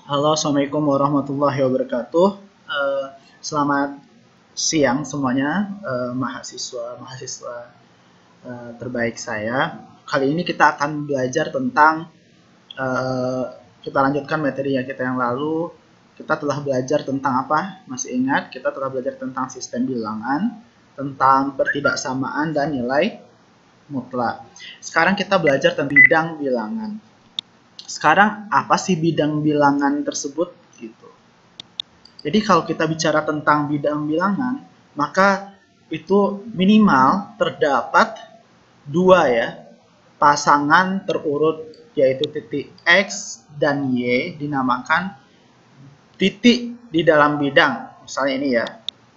Halo, Assalamualaikum warahmatullahi wabarakatuh. Selamat siang semuanya, mahasiswa terbaik saya. Kali ini kita akan belajar tentang, eh, kita lanjutkan materi yang kita yang lalu. Kita telah belajar tentang apa? Masih ingat? Kita telah belajar tentang sistem bilangan, tentang pertidaksamaan dan nilai mutlak. Sekarang kita belajar tentang bidang bilangan. Sekarang apa sih bidang bilangan tersebut gitu. Jadi kalau kita bicara tentang bidang bilangan, maka itu minimal terdapat dua ya pasangan terurut, yaitu titik X dan Y dinamakan titik di dalam bidang. Misalnya ini ya,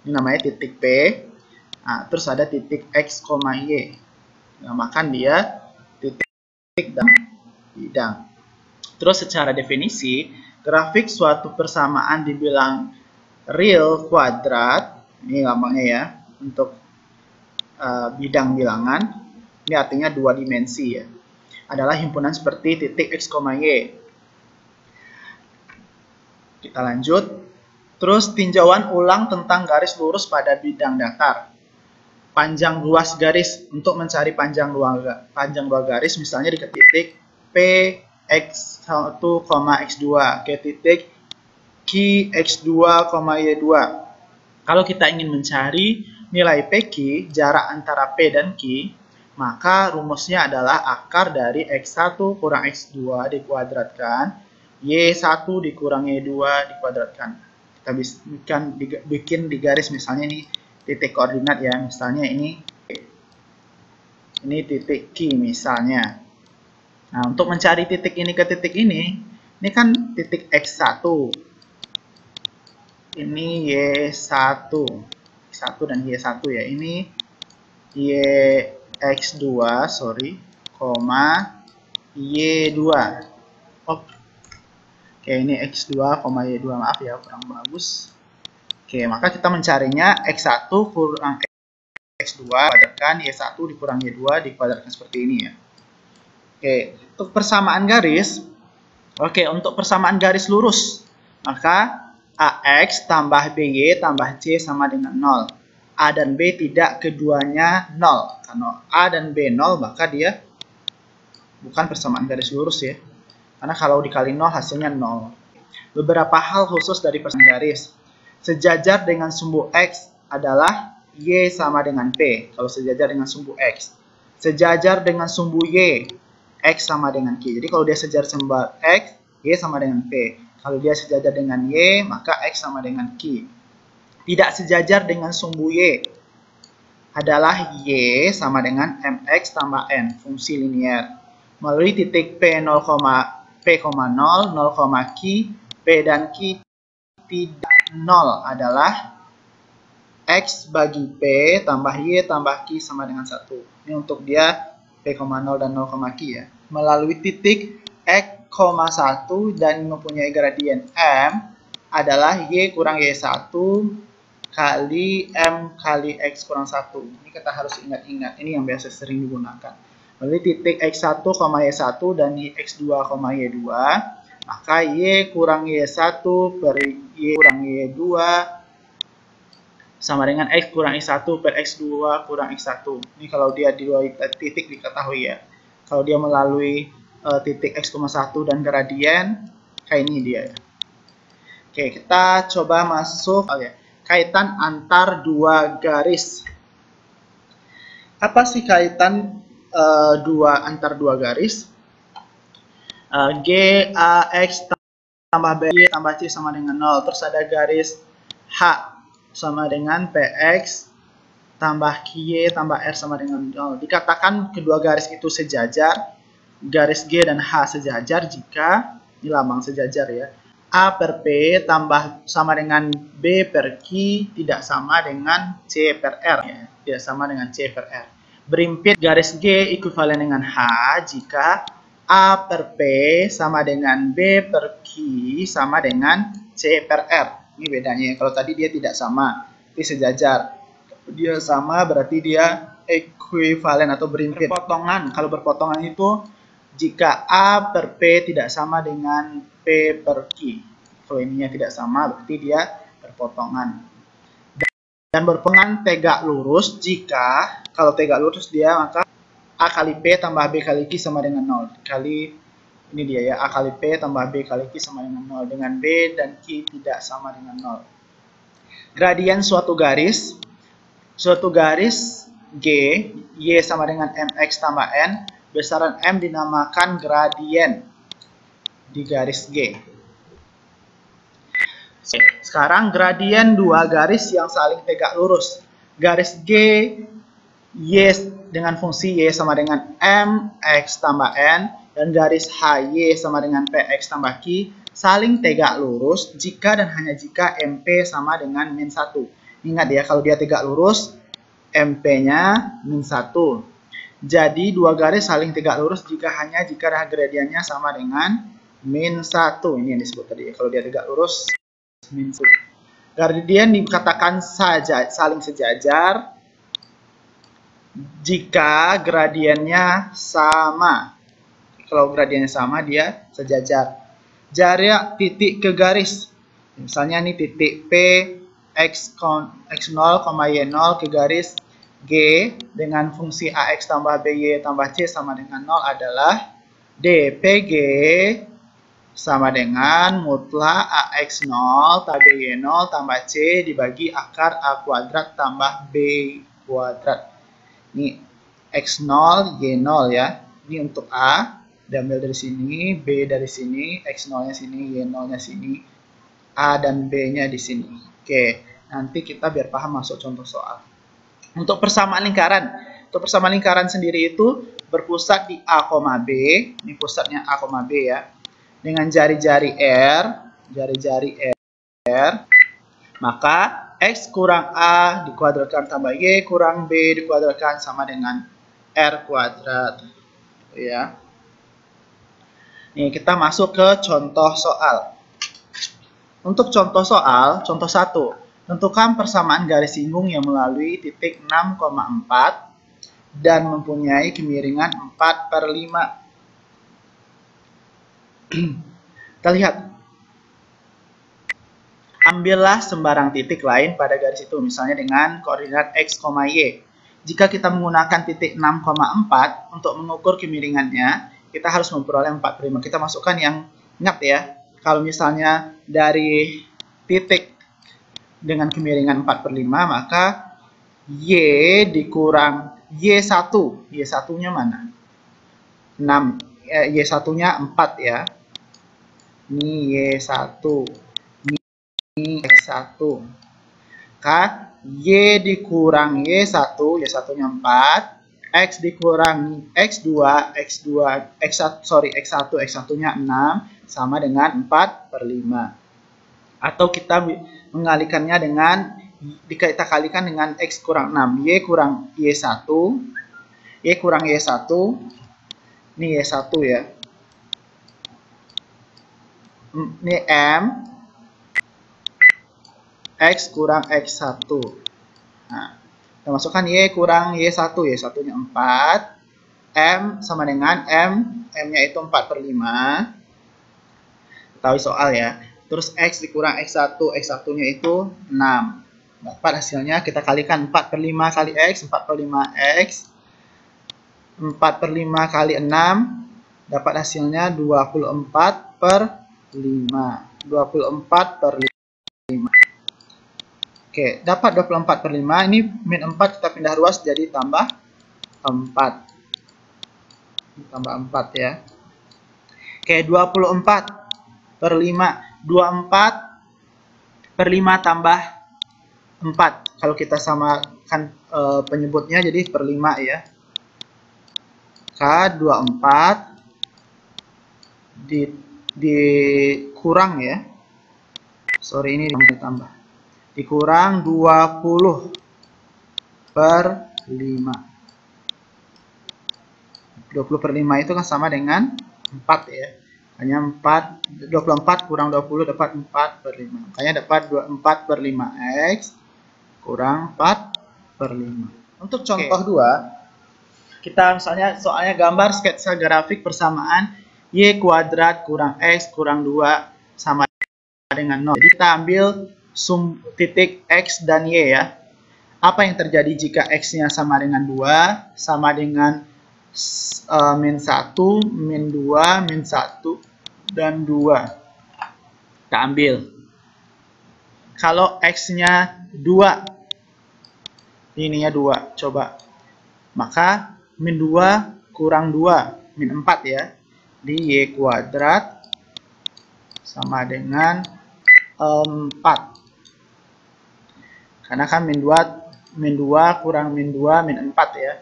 ini namanya titik P. Nah, terus ada titik X, Y. Dinamakan dia titik dalam bidang. Terus secara definisi, grafik suatu persamaan dibilang real kuadrat, ini gampangnya ya, untuk bidang bilangan, ini artinya dua dimensi ya, adalah himpunan seperti titik X, Y. Kita lanjut. Terus tinjauan ulang tentang garis lurus pada bidang datar. Panjang luas garis, untuk mencari panjang luas garis, misalnya di titik P X1, X2 ke titik Q X2, Y2. Kalau kita ingin mencari nilai PQ, jarak antara P dan Q, maka rumusnya adalah akar dari X1 kurang X2 dikuadratkan, Y1 dikurang Y2 dikuadratkan. Kita bikin di garis, misalnya ini titik koordinat ya, misalnya ini titik Q misalnya. Nah, untuk mencari titik ini ke titik ini kan titik X1. Ini Y1. X1 dan Y1 ya. Ini YX2, sorry, Y2. Oke, ini X2, Y2, maaf ya, kurang bagus. Oke, maka kita mencarinya X1 kurang X2 dikuadratkan, Y1 dikurang Y2 dikuadratkan seperti ini ya. Oke, untuk persamaan garis, untuk persamaan garis lurus, maka AX tambah BY tambah C sama dengan 0. A dan B tidak keduanya 0. Karena A dan B 0, maka dia bukan persamaan garis lurus ya. Karena kalau dikali 0 hasilnya 0. Beberapa hal khusus dari persamaan garis. Sejajar dengan sumbu X adalah Y sama dengan P. Kalau sejajar dengan sumbu X. Sejajar dengan sumbu Y, X sama dengan Q. Jadi kalau dia sejajar sama X, Y sama dengan P. Kalau dia sejajar dengan Y, maka X sama dengan Q. Tidak sejajar dengan sumbu Y adalah Y sama dengan MX tambah N, fungsi linier. Melalui titik P 0, P, 0, 0, Q, P dan Q tidak 0 adalah X bagi P tambah Y tambah Q sama dengan 1. Ini untuk dia P, 0 dan 0, Q ya. Melalui titik X, 1 dan mempunyai gradien M adalah Y kurang Y1 kali M kali X kurang 1. Ini kita harus ingat-ingat. Ini yang biasa sering digunakan. Melalui titik X1, Y1 dan X2, Y2, maka Y kurang Y1 per Y kurang Y2 sama dengan X kurang X1 per X2 kurang X1. Ini kalau dia di dua titik diketahui ya. Kalau dia melalui titik X,1 dan gradien, kayak ini dia ya. Oke, kita coba masuk kaitan antar dua garis. Apa sih kaitan antar dua garis? G, A, X tambah B, tambah C sama dengan 0. Terus ada garis H sama dengan PX tambah QY tambah R sama dengan 0. Dikatakan kedua garis itu sejajar. Garis G dan H sejajar jika, ini lambang sejajar ya, A per P tambah sama dengan B per Q tidak sama dengan C per R ya, tidak sama dengan C per R. Berimpit garis G ekuivalen dengan H jika A per P sama dengan B per Q sama dengan C per R. Ini bedanya, kalau tadi dia tidak sama, ini sejajar. Dia sama berarti dia ekuivalen atau berimpit. Berpotongan, kalau berpotongan itu jika A per P tidak sama dengan P per Q. Kalau ininya tidak sama, berarti dia berpotongan. Dan berpotongan tegak lurus jika, kalau tegak lurus dia maka A kali P tambah B kali Q sama dengan 0. Ini dia ya, A kali P tambah B kali Q sama dengan 0. Dengan B dan Q tidak sama dengan 0. Gradien suatu garis G, Y sama dengan MX tambah N, besaran M dinamakan gradien di garis G. Sekarang gradien dua garis yang saling tegak lurus. Garis G, Y dengan fungsi Y sama dengan MX tambah N, dan garis HY sama dengan PX tambah Q saling tegak lurus jika dan hanya jika MP sama dengan min 1. Ingat ya, kalau dia tegak lurus, MP-nya min 1. Jadi dua garis saling tegak lurus jika gradiennya sama dengan min 1. Ini yang disebut tadi ya, kalau dia tegak lurus min 1. Gradien dikatakan saling sejajar jika gradiennya sama. Kalau gradiennya sama, dia sejajar. Jarak titik ke garis, misalnya ini titik P x0, y0 ke garis G dengan fungsi AX tambah BY tambah C sama dengan 0 adalah DPG sama dengan mutlak AX0 tambah BY0 tambah C dibagi akar A kuadrat tambah B kuadrat. Ini X0, Y0 ya. Ini untuk A, diambil dari sini, B dari sini, X0-nya sini, Y0-nya sini, A dan B-nya di sini. Oke, nanti kita biar paham masuk contoh soal. Untuk persamaan lingkaran sendiri itu berpusat di A, B. Ini pusatnya A, B ya. Dengan jari-jari R, maka X kurang A dikuadratkan tambah Y kurang B dikuadratkan sama dengan R kuadrat. Ya. Nih, kita masuk ke contoh soal. Untuk contoh soal, contoh 1. Tentukan persamaan garis singgung yang melalui titik 6,4 dan mempunyai kemiringan 4/5. Kita lihat. Ambillah sembarang titik lain pada garis itu, misalnya dengan koordinat X, Y. Jika kita menggunakan titik 6,4 untuk mengukur kemiringannya, kita harus memperoleh 4/5. Kita masukkan yang, ingat ya, kalau misalnya dari titik dengan kemiringan 4/5, maka Y dikurang Y1. Y1-nya mana? 6. Y1-nya 4 ya. Ini Y1. Ini X1. Maka Y dikurang Y1, Y1-nya 4. X dikurang X2, X1-nya 6 sama dengan 4/5. Atau kita mengalihkannya dengan, kita kalikan dengan X kurang 6, Y kurang Y1, Y kurang Y1, ini Y1 ya. Ini M, X kurang X1. Nah, kita masukkan Y kurang Y1, Y1-nya 4, M sama dengan M-nya itu 4/5. Tahu soal ya. Terus X dikurang X1, X1-nya itu 6. Dapat hasilnya, kita kalikan 4/5 kali X, 4/5X. 4/5 kali 6, dapat hasilnya 24/5. 24/5. Oke, dapat 24/5, ini min 4 kita pindah ruas jadi tambah 4. Tambah 4 ya. Oke, 24/5. 24/5 tambah 4. Kalau kita samakan penyebutnya jadi per 5 ya. K 24 dikurang ya. Sorry, ini ditambah. Dikurang 20/5. 20/5 itu kan sama dengan 4 ya. Hanya 24 kurang 20 dapat 4/5. Makanya dapat 4/5X kurang 4/5. Untuk contoh 2, kita misalnya soalnya gambar sketsa grafik persamaan Y kuadrat kurang X kurang 2 sama dengan 0. Jadi kita ambil sum titik X dan Y ya. Apa yang terjadi jika X-nya sama dengan 2, sama dengan min 1, min 2, min 1, dan 2. Kita ambil. Kalau X-nya 2, ininya 2, coba. Maka min 2 kurang 2, min 4 ya. Di Y kuadrat sama dengan 4. Karena kan min 2 kurang min 2, min 4 ya.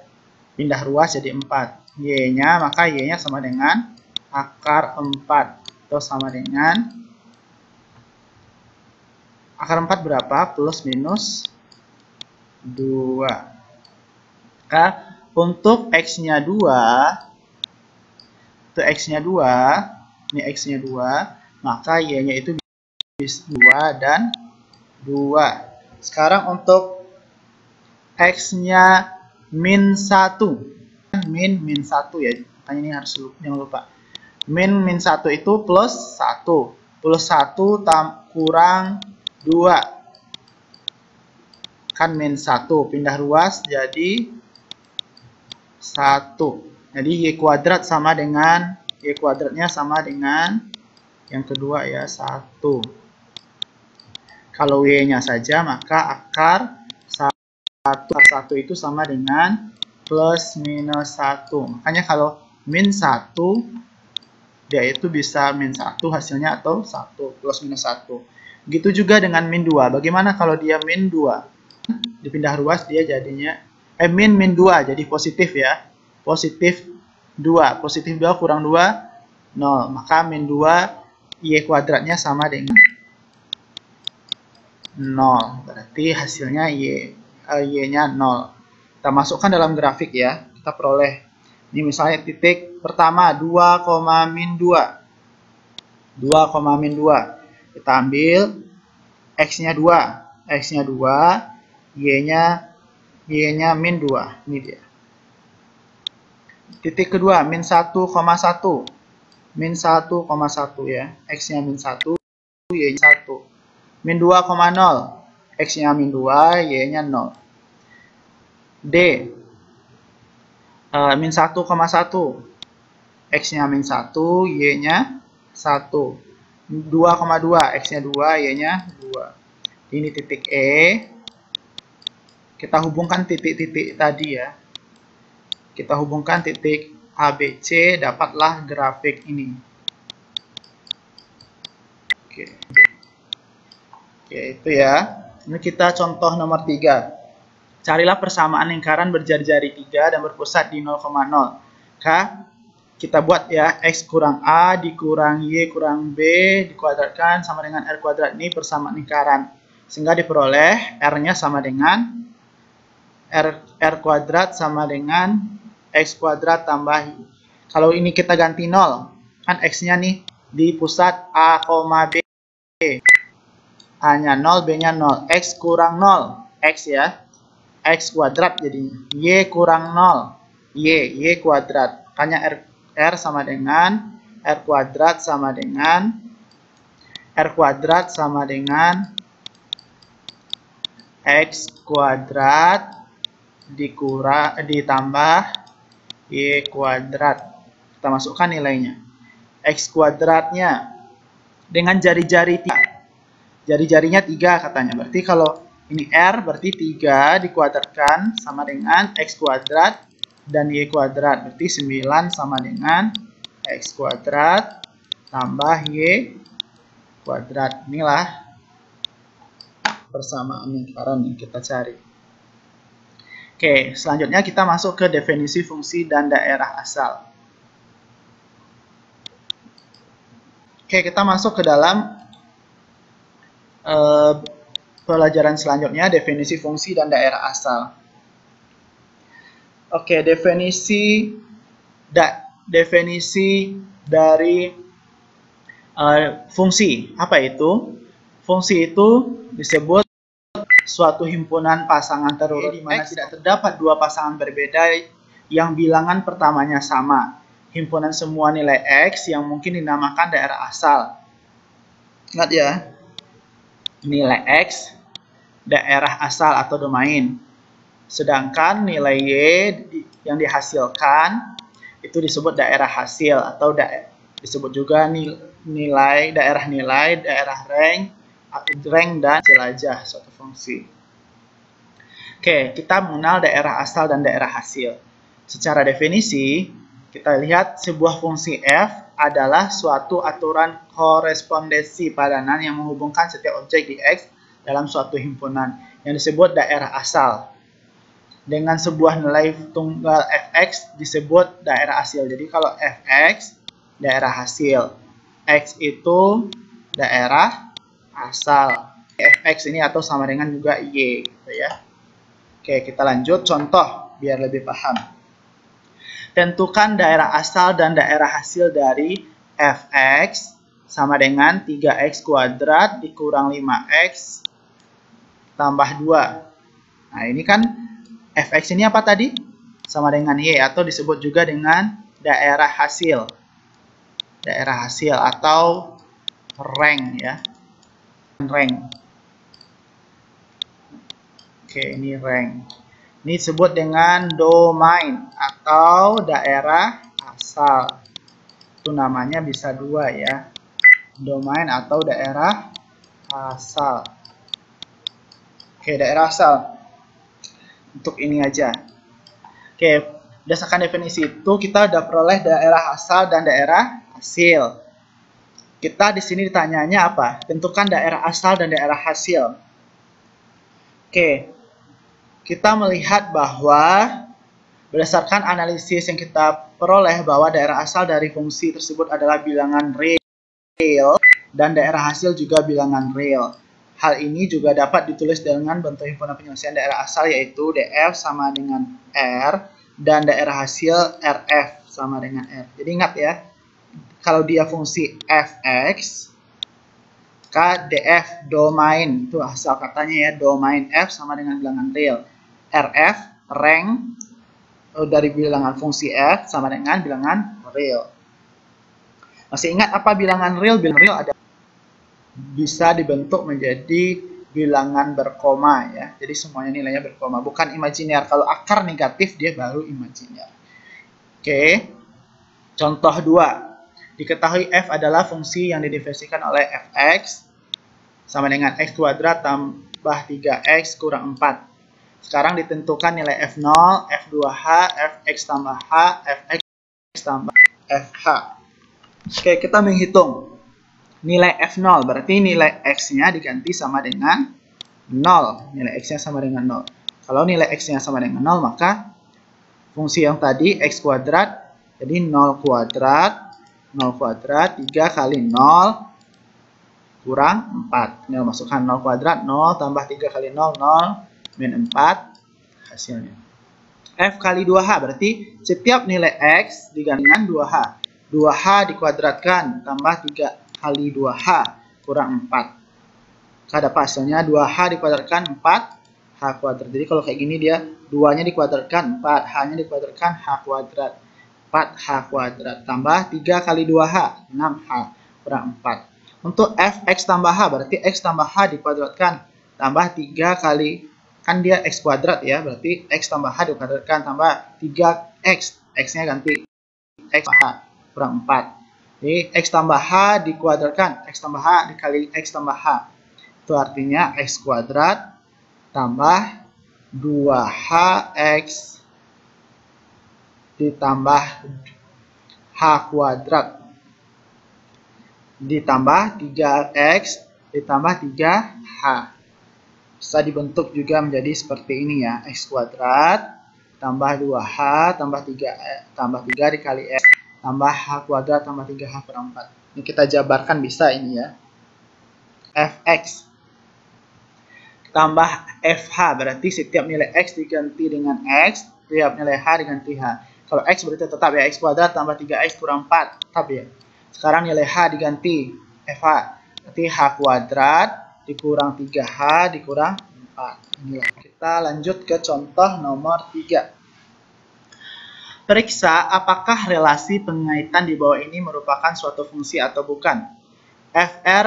Pindah ruas jadi 4. Y-nya, maka Y-nya sama dengan akar 4. Atau sama dengan akar 4 berapa? Plus minus 2. Maka untuk X-nya 2, itu X-nya 2, ini X-nya 2, maka Y-nya itu bisa 2 dan 2. Sekarang untuk X-nya min 1. Min 1 ya. Makanya ini harus jangan lupa. Min 1 itu plus 1. Plus 1 kurang 2. Kan min 1. Pindah ruas jadi 1. Jadi Y kuadrat sama dengan, Y kuadratnya sama dengan yang kedua ya, 1. Kalau Y-nya saja, maka akar 1 itu sama dengan plus minus 1. Makanya kalau min 1, dia itu bisa min 1 hasilnya atau 1, plus minus 1. Begitu juga dengan min 2. Bagaimana kalau dia min 2? Dipindah ruas dia jadinya, min 2 jadi positif ya. Positif 2. Positif 2 kurang 2, 0. Maka min 2, Y kuadratnya sama dengan 0. Berarti hasilnya Y-nya 0. Kita masukkan dalam grafik ya. Kita peroleh. Ini misalnya titik pertama 2, min 2. 2, min 2. Kita ambil X-nya 2. X-nya 2. Y-nya min 2. Ini dia. Titik kedua min 1, 1. Min 1, 1 ya. X-nya min 1. Y-nya 1. Min 2, 0. X-nya min 2, Y-nya 0. D. Min 1, 1. X-nya min 1, Y-nya 1. 2, X-nya 2, Y-nya 2. Ini titik E. Kita hubungkan titik-titik tadi ya. Kita hubungkan titik A, B, C, dapatlah grafik ini. Oke, itu ya. Ini kita contoh nomor 3. Carilah persamaan lingkaran berjari-jari 3 dan berpusat di 0,0. Kita buat ya, X kurang A dikurang Y kurang B dikuadratkan sama dengan R kuadrat. Ini persamaan lingkaran. Sehingga diperoleh R-nya sama dengan R kuadrat sama dengan X kuadrat tambah Y. Kalau ini kita ganti 0, kan X-nya nih di pusat A, B. A-nya 0, B-nya 0. X kurang 0. X ya. X kuadrat jadinya. Y kurang 0. Y kuadrat. Makanya R sama dengan R kuadrat sama dengan X kuadrat ditambah Y kuadrat. Kita masukkan nilainya. X kuadratnya dengan jari-jari 3. Jari-jarinya 3 katanya. Berarti kalau ini R berarti 3 dikuadratkan sama dengan X kuadrat dan Y kuadrat. Berarti 9 sama dengan X kuadrat tambah Y kuadrat. Inilah persamaan lingkaran yang kita cari. Oke, selanjutnya kita masuk ke definisi fungsi dan daerah asal. Oke, kita masuk ke dalam pelajaran selanjutnya, definisi fungsi dan daerah asal. Oke, definisi dari fungsi. Apa itu? Fungsi itu disebut suatu himpunan pasangan terurut di mana tidak terdapat dua pasangan berbeda yang bilangan pertamanya sama. Himpunan semua nilai X yang mungkin dinamakan daerah asal. Ingat ya, nilai X daerah asal atau domain. Sedangkan nilai Y yang dihasilkan itu disebut daerah hasil atau disebut juga nilai, daerah rank dan jelajah suatu fungsi. Oke, kita mengenal daerah asal dan daerah hasil. Secara definisi, kita lihat sebuah fungsi f adalah suatu aturan korespondensi padanan yang menghubungkan setiap objek di X dalam suatu himpunan yang disebut daerah asal. Dengan sebuah nilai tunggal fx disebut daerah hasil. Jadi kalau fx daerah hasil, x itu daerah asal. Fx ini atau sama dengan juga y gitu ya. Oke, kita lanjut contoh biar lebih paham. Tentukan daerah asal dan daerah hasil dari fx sama dengan 3x kuadrat dikurang 5x tambah 2. Nah, ini kan fx ini apa tadi? Sama dengan y atau disebut juga dengan daerah hasil. Daerah hasil atau rank ya. Rank. Oke, ini rank. Ini disebut dengan domain atau daerah asal. Itu namanya bisa dua ya. Domain atau daerah asal. Oke, daerah asal. Untuk ini aja. Oke, berdasarkan definisi itu kita udah peroleh daerah asal dan daerah hasil. Kita di sini ditanyanya apa? Tentukan daerah asal dan daerah hasil. Oke, kita melihat bahwa berdasarkan analisis yang kita peroleh bahwa daerah asal dari fungsi tersebut adalah bilangan real dan daerah hasil juga bilangan real. Hal ini juga dapat ditulis dengan bentuk himpunan penyelesaian daerah asal yaitu df sama dengan r dan daerah hasil rf sama dengan r. Jadi ingat ya, kalau dia fungsi fx, maka df domain itu asal katanya ya, domain f sama dengan bilangan real. Rf rank dari bilangan fungsi f sama dengan bilangan real. Masih ingat apa bilangan real? Bilangan real ada bisa dibentuk menjadi bilangan berkoma ya. Jadi semuanya nilainya berkoma, bukan imajiner. Kalau akar negatif dia baru imajiner. Oke. Contoh 2. Diketahui f adalah fungsi yang didefinisikan oleh fx sama dengan x kuadrat tambah 3x kurang 4. Sekarang ditentukan nilai f0, f2h, fx tambah h, fx tambah fh. Oke, kita menghitung. Nilai f0 berarti nilai x-nya diganti sama dengan 0. Nilai x-nya sama dengan 0. Kalau nilai x-nya sama dengan 0, maka fungsi yang tadi x kuadrat, jadi 0 kuadrat 3 kali 0 kurang 4. Tinggal masukkan 0 kuadrat, 0 tambah 3 kali 0, 0 min 4 hasilnya. F kali 2H berarti setiap nilai X diganti dengan 2H. 2H dikuadratkan tambah 3 kali 2H kurang 4. Ada hasilnya 2H dikuadratkan 4H kuadrat. Jadi kalau kayak gini dia 2-nya dikuadratkan 4, H-nya dikuadratkan H kuadrat. 4H kuadrat tambah 3 kali 2H 6H kurang 4. Untuk Fx tambah H berarti X tambah H dikuadratkan tambah 3 kali, kan dia X kuadrat ya, berarti X tambah H dikuadratkan tambah 3X, X-nya ganti X H kurang 4. Jadi X tambah H dikuadratkan, X tambah H dikali X tambah H. Itu artinya X kuadrat tambah 2HX ditambah H kuadrat ditambah 3X ditambah 3H. Bisa dibentuk juga menjadi seperti ini ya. X kuadrat tambah 2H tambah 3 dikali X tambah H kuadrat tambah 3H per 4. Ini kita jabarkan bisa ini ya. Fx tambah FH berarti setiap nilai X diganti dengan X, setiap nilai H diganti H. Kalau X berarti tetap ya, X kuadrat tambah 3X kurang 4, tetap ya. Sekarang nilai H diganti FH, berarti H kuadrat dikurang 3H dikurang 4. Inilah. Kita lanjut ke contoh nomor 3. Periksa apakah relasi pengaitan di bawah ini merupakan suatu fungsi atau bukan. Fr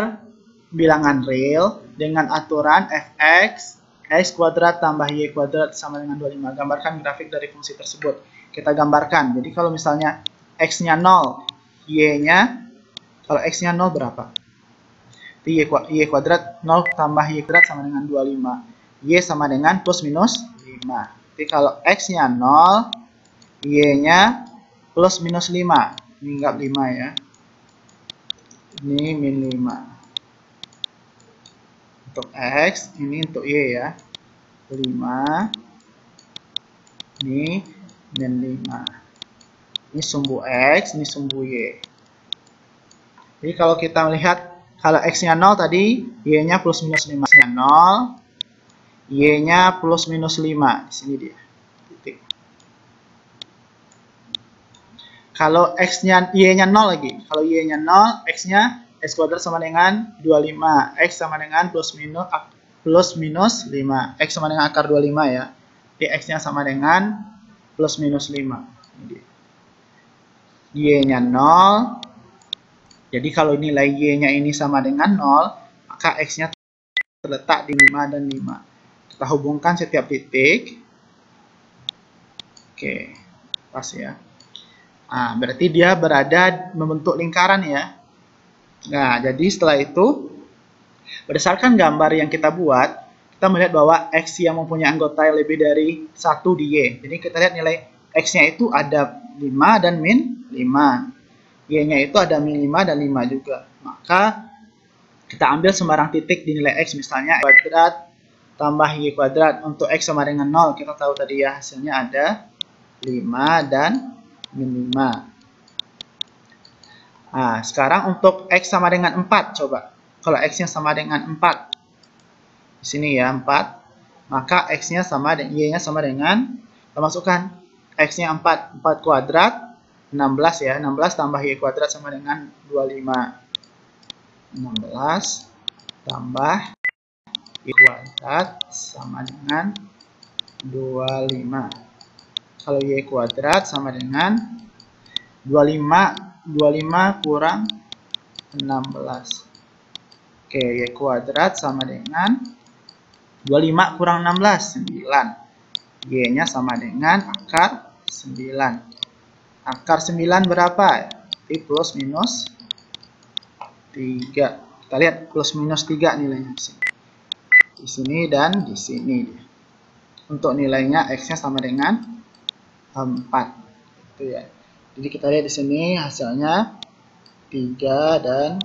bilangan real dengan aturan fx x kuadrat tambah y kuadrat sama dengan 25. Gambarkan grafik dari fungsi tersebut. Kita gambarkan. Jadi kalau misalnya x-nya 0, y-nya, kalau x-nya 0 berapa? Itu y kuadrat 0 tambah y kuadrat sama dengan 25. Y sama dengan plus minus 5. Jadi kalau x-nya 0, y-nya plus minus 5. Ini enggak 5 ya. Ini min 5. Untuk x, ini untuk y ya. 5. Ini min 5. Ini sumbu x, ini sumbu y. Jadi kalau kita melihat, kalau x-nya 0 tadi, y-nya plus minus 5. X-nya 0, y-nya plus minus 5. Di sini dia. Titik. Kalau x-nya, y-nya 0 lagi. Kalau y-nya 0, x-nya x kuadrat sama dengan 25. X sama dengan plus minus 5. X sama dengan akar 25 ya. Jadi x-nya sama dengan plus minus 5. Y-nya 0. Jadi kalau nilai y-nya ini sama dengan 0, maka x-nya terletak di 5 dan 5. Kita hubungkan setiap titik. Oke, pas ya. Nah, berarti dia berada membentuk lingkaran ya. Nah, jadi setelah itu, berdasarkan gambar yang kita buat, kita melihat bahwa x yang mempunyai anggota yang lebih dari 1 di y. Jadi kita lihat nilai x-nya itu ada 5 dan min 5. Y-nya itu ada min 5 dan 5 juga. Maka kita ambil sembarang titik di nilai x, misalnya x kuadrat tambah y kuadrat. Untuk x sama dengan 0, kita tahu tadi ya hasilnya ada 5 dan min 5. Nah, sekarang untuk x sama dengan 4, coba. Kalau x-nya sama dengan 4, di sini ya 4, maka x-nya sama dengan y-nya sama dengan, kita masukkan x-nya 4 kuadrat 16 ya, 16 tambah y kuadrat sama dengan 25. 16 tambah y kuadrat sama dengan 25. Kalau y kuadrat sama dengan 25 kurang 16. Oke, y kuadrat sama dengan 25 kurang 16, 9. Y-nya sama dengan akar 9. Akar 9 berapa? Jadi plus minus 3. Kita lihat plus minus 3 nilainya di sini. Di sini dan di sini. Untuk nilainya x-nya sama dengan 4. Itu ya. Jadi kita lihat di sini hasilnya 3 dan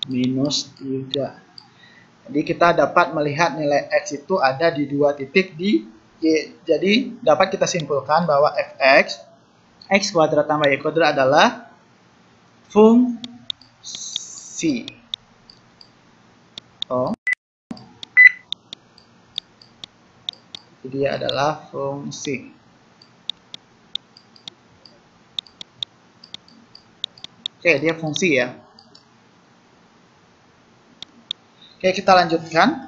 minus 3. Jadi kita dapat melihat nilai x itu ada di 2 titik di y. Jadi dapat kita simpulkan bahwa fx x kuadrat tambah y kuadrat adalah fungsi. Jadi dia adalah fungsi. Oke, dia fungsi ya. Oke, kita lanjutkan.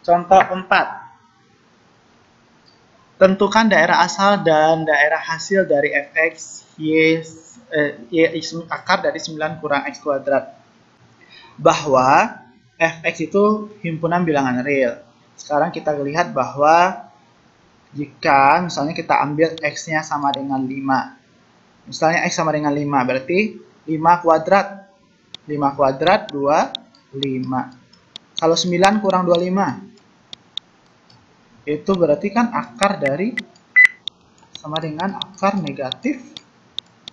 Contoh 4. Tentukan daerah asal dan daerah hasil dari fx y akar dari 9 kurang x kuadrat. Bahwa fx itu himpunan bilangan real. Sekarang kita lihat bahwa jika misalnya kita ambil x-nya sama dengan 5. Misalnya x sama dengan 5, berarti 5 kuadrat. 5 kuadrat 25. Kalau 9 kurang 25, itu berarti kan akar dari sama dengan akar negatif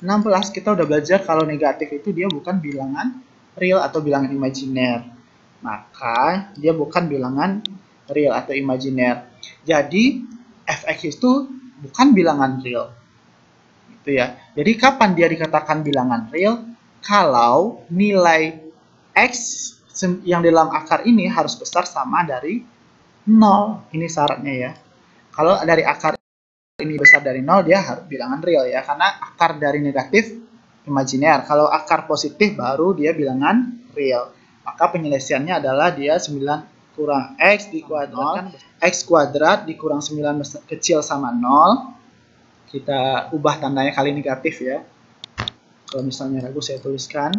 16. Kita udah belajar kalau negatif itu dia bukan bilangan real atau bilangan imajiner. Maka dia bukan bilangan real atau imajiner. Jadi fx itu bukan bilangan real. Gitu ya. Jadi kapan dia dikatakan bilangan real? Kalau nilai x yang dalam akar ini harus besar sama dari 0. Ini syaratnya ya. Kalau dari akar ini besar dari 0, dia harus bilangan real ya. Karena akar dari negatif imajiner. Kalau akar positif baru dia bilangan real. Maka penyelesaiannya adalah dia 9 kurang x dikuadratkan x kuadrat dikurang 9 kecil sama 0. Kita ubah tandanya kali negatif ya. Kalau misalnya ragu saya tuliskan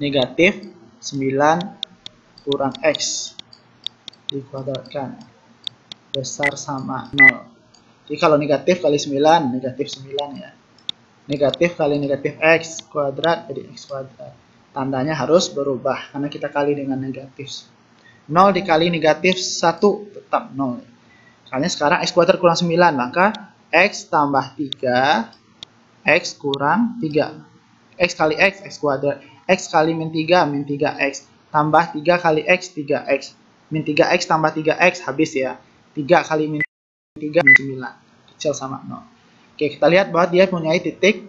negatif 9 kurang X dikuadratkan besar sama 0. Jadi kalau negatif kali 9, negatif 9 ya. Negatif kali negatif X kuadrat jadi X kuadrat. Tandanya harus berubah karena kita kali dengan negatif. 0 dikali negatif 1 tetap 0. Soalnya sekarang X kuadrat kurang 9, maka X tambah 3, X kurang 3. X kali X, X kuadrat. X kali min 3, min 3X. Tambah 3 kali X, 3X. Min 3X tambah 3X, habis ya. 3 kali min 3, min 9. Kecil sama 0. Oke, kita lihat bahwa dia punya titik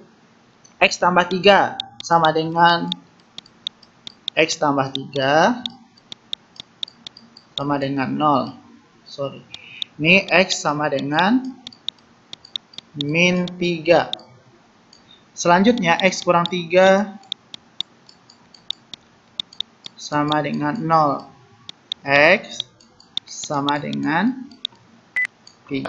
X tambah 3 sama dengan X tambah 3 sama dengan 0. Sorry. Ini X sama dengan min 3. Selanjutnya X kurang 3 sama dengan 0. X sama dengan 3.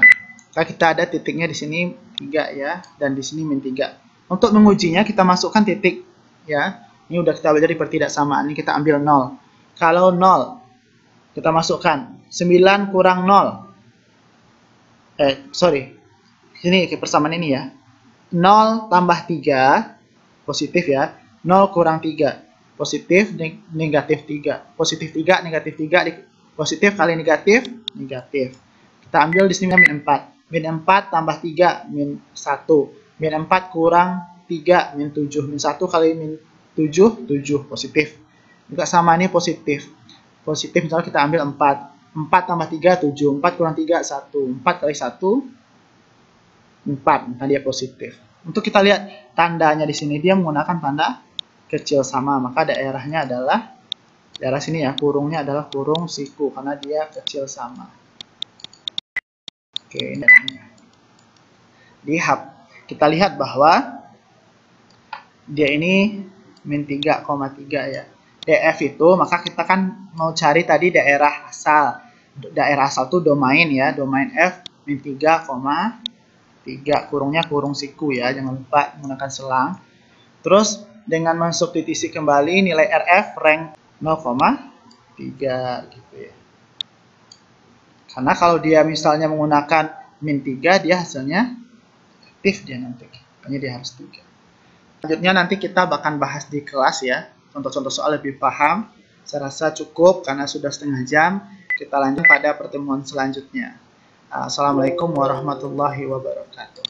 Maka kita ada titiknya di sini 3 ya, dan di sini min 3. Untuk mengujinya kita masukkan titik ya. Ini udah kita belajar di pertidaksamaan. Ini kita ambil 0. Kalau 0 kita masukkan 9 kurang 0. Sini ke persamaan ini ya. 0 tambah 3 positif ya. 0 kurang 3 positif, negatif 3. Positif 3, negatif 3, positif kali negatif, negatif. Kita ambil di sini min 4. Min 4 tambah 3, min 1. Min 4 kurang 3, min 7. Min 1 kali min 7, 7. Positif. Juga sama ini positif. Positif misalnya kita ambil 4. 4 tambah 3, 7. 4 kurang 3, 1. 4 kali 1, 4. Nah, dia positif. Untuk kita lihat tandanya di sini, dia menggunakan tanda kecil sama, maka daerahnya adalah daerah sini ya, kurungnya adalah kurung siku karena dia kecil sama. Oke, ini daerahnya. Kita lihat bahwa dia ini min 3,3 ya. DF itu, maka kita kan mau cari tadi daerah asal. Daerah asal itu domain ya, domain F min 3,3, kurungnya kurung siku ya, jangan lupa menggunakan selang. Terus dengan mensubstitusi kembali nilai RF rank 0,3 gitu ya. Karena kalau dia misalnya menggunakan min 3, dia hasilnya aktif dia nanti. Makanya dia harus 3. Selanjutnya nanti kita akan bahas di kelas ya. Contoh-contoh soal lebih paham. Saya rasa cukup karena sudah setengah jam. Kita lanjut pada pertemuan selanjutnya. Assalamualaikum warahmatullahi wabarakatuh.